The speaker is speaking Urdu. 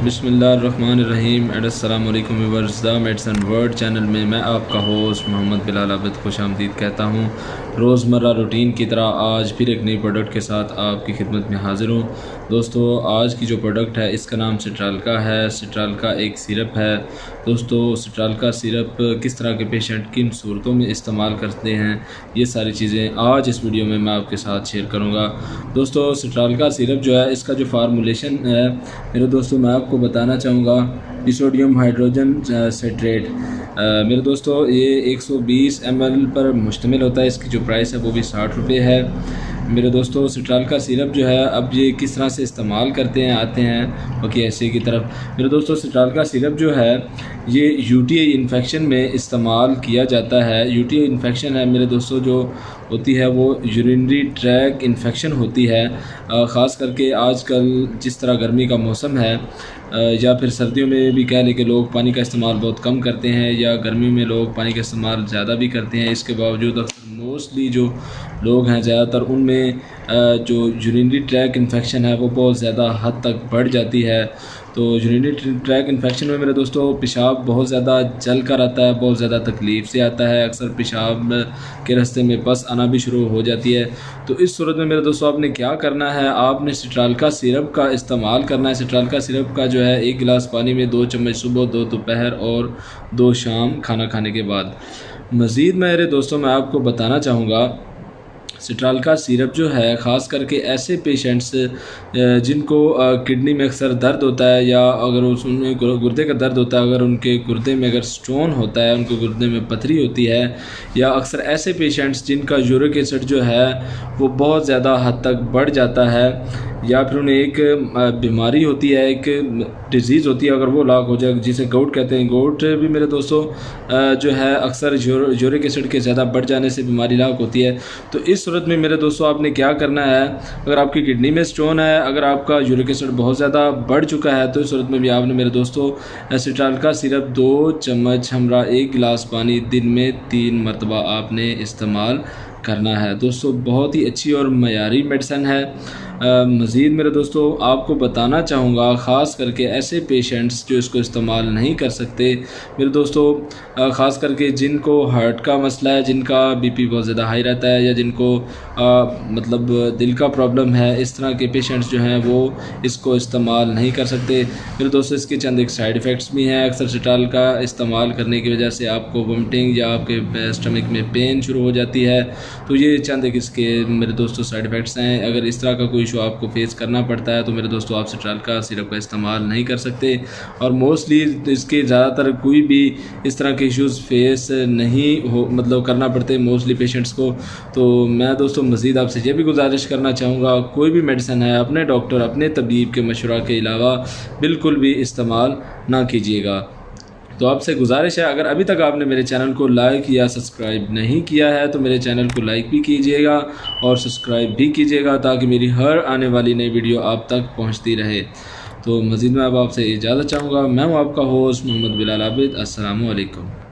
بسم اللہ الرحمن الرحیم اینڈ السلام علیکم viewers, the medicine world channel میں میں آپ کا ہوسٹ محمد بلال عابد خوش آمدید کہتا ہوں۔ روزمرہ روٹین کی طرح آج پھر ایک نئی پروڈکٹ کے ساتھ آپ کی خدمت میں حاضر ہوں۔ دوستو، آج کی جو پروڈکٹ ہے اس کا نام سٹرالکا ہے۔ سٹرالکا ایک سیرپ ہے۔ دوستو، سٹرالکا سیرپ کس طرح کے پیشنٹ کن صورتوں میں استعمال کرتے ہیں، یہ ساری چیزیں آج اس ویڈیو میں آپ کے ساتھ شیئر کروں گا۔ دوستو، سٹرالکا سیرپ جو ہے اس کا جو فارمولیشن ہے میرے دوستو میں آپ کو بتانا چاہوں گا، ڈیسوڈیم ہائیڈروجن سٹریٹ۔ میرے دوستو، یہ 120 ml پر مشتمل ہوتا ہے۔ اس کی جو پرائس ہے وہ بھی 60 روپے ہے۔ میرے دوستو، سٹرالکا سیرپ جو ہے اب یہ کس طرح سے استعمال کرتے ہیں آتے ہیں باقی ایسے کی طرف۔ میرے دوستو، سٹرالکا سیرپ جو ہے یہ UTI انفیکشن میں استعمال کیا جاتا ہے۔ UTI انفیکشن ہے میرے دوستو جو ہوتی ہے وہ یورینری ٹریک انفیکشن ہوتی ہے، خاص کر کے آج کل جس طرح گرمی کا موسم ہے یا پھر سردیوں میں بھی کہہ لیں کہ لوگ پانی کا استعمال بہت کم کرتے ہیں، یا گرمیوں میں لوگ پانی کا استعمال زیادہ بھی کرتے ہیں۔ اس کے باوجود اکثر موسٹلی جو لوگ ہیں زیادہ تر ان میں جو یورینری ٹریک انفیکشن ہے وہ بہت زیادہ حد تک بڑھ جاتی ہے۔ تو یورینری ٹریک انفیکشن میں میرے دوستو پیشاب بہت زیادہ جل کر آتا ہے، بہت زیادہ تکلیف سے آتا ہے، اکثر پیشاب کے راستے میں پس آنا بھی شروع ہو جاتی ہے۔ تو اس صورت میں میرے دوستو آپ نے کیا کرنا ہے، آپ نے سٹرالکا سیرپ کا استعمال کرنا ہے۔ سٹرالکا سیرپ کا جو ہے 1 گلاس پانی میں 2 چمچ صبح، 2 دوپہر اور 2 شام کھانا کھانے کے بعد۔ مزید میرے دوستوں میں آپ کو بتانا چاہوں گا، سٹرالکا سیرپ جو ہے خاص کر کے ایسے پیشنٹس جن کو کڈنی میں اکثر درد ہوتا ہے، یا اگر اس میں گردے کا درد ہوتا ہے، اگر ان کے گردے میں اگر سٹون ہوتا ہے، ان کے گردے میں پتھری ہوتی ہے، یا اکثر ایسے پیشنٹس جن کا یورک ایسڈ جو ہے وہ بہت زیادہ حد تک بڑھ جاتا ہے، یا پھر انہیں ایک بیماری ہوتی ہے، ایک ڈیزیز ہوتی ہے اگر وہ لاگ ہو جائے جسے گوٹ کہتے ہیں۔ گوٹ بھی میرے دوستو جو ہے اکثر یورک ایسڈ کے زیادہ بڑھ جانے سے بیماری لاگ ہوتی ہے۔ تو اس صورت میں میرے دوستو آپ نے کیا کرنا ہے، اگر آپ کی کڈنی میں سٹون ہے، اگر آپ کا یورک ایسڈ بہت زیادہ بڑھ چکا ہے، تو اس صورت میں بھی آپ نے میرے دوستو سٹرالکا سیرپ 2 چمچ ہمراہ 1 گلاس پانی دن میں 3 مرتبہ آپ نے استعمال کرنا ہے۔ دوستو، بہت ہی اچھی اور معیاری میڈیسن ہے۔ مزید میرے دوستو آپ کو بتانا چاہوں گا، خاص کر کے ایسے پیشنٹس جو اس کو استعمال نہیں کر سکتے میرے دوستو، خاص کر کے جن کو ہارٹ کا مسئلہ ہے، جن کا BP بہت زیادہ ہائی رہتا ہے، یا جن کو مطلب دل کا پرابلم ہے، اس طرح کے پیشنٹس جو ہیں وہ اس کو استعمال نہیں کر سکتے میرے دوستو۔ اس کے چند ایک سائیڈ ایفیکٹس بھی ہیں۔ اکثر سٹرالکا استعمال کرنے کی وجہ سے آپ کو وومٹنگ یا آپ کے اسٹمک میں پین شروع ہو جاتی ہے۔ تو یہ چند ایک اس کے میرے دوستو سائیڈ ایفیکٹس ہیں۔ اگر اس طرح کا کوئی ایشو آپ کو فیس کرنا پڑتا ہے تو میرے دوستو آپ سٹرالکا سیرپ کا استعمال نہیں کر سکتے، اور موسٹلی اس کے زیادہ تر کوئی بھی اس طرح کے ایشوز فیس نہیں مطلب کرنا پڑتے موسٹلی پیشنٹس کو۔ تو میں دوستو مزید آپ سے یہ بھی گزارش کرنا چاہوں گا، کوئی بھی میڈیسن ہے اپنے ڈاکٹر اپنے طبیب کے مشورہ کے علاوہ بالکل بھی استعمال نہ کیجیے گا۔ تو آپ سے گزارش ہے، اگر ابھی تک آپ نے میرے چینل کو لائک یا سبسکرائب نہیں کیا ہے تو میرے چینل کو لائک بھی کیجیے گا اور سبسکرائب بھی کیجیے گا، تاکہ میری ہر آنے والی نئی ویڈیو آپ تک پہنچتی رہے۔ تو مزید میں اب آپ سے اجازت چاہوں گا۔ میں ہوں آپ کا ہوسٹ محمد بلال عابد۔ السلام علیکم۔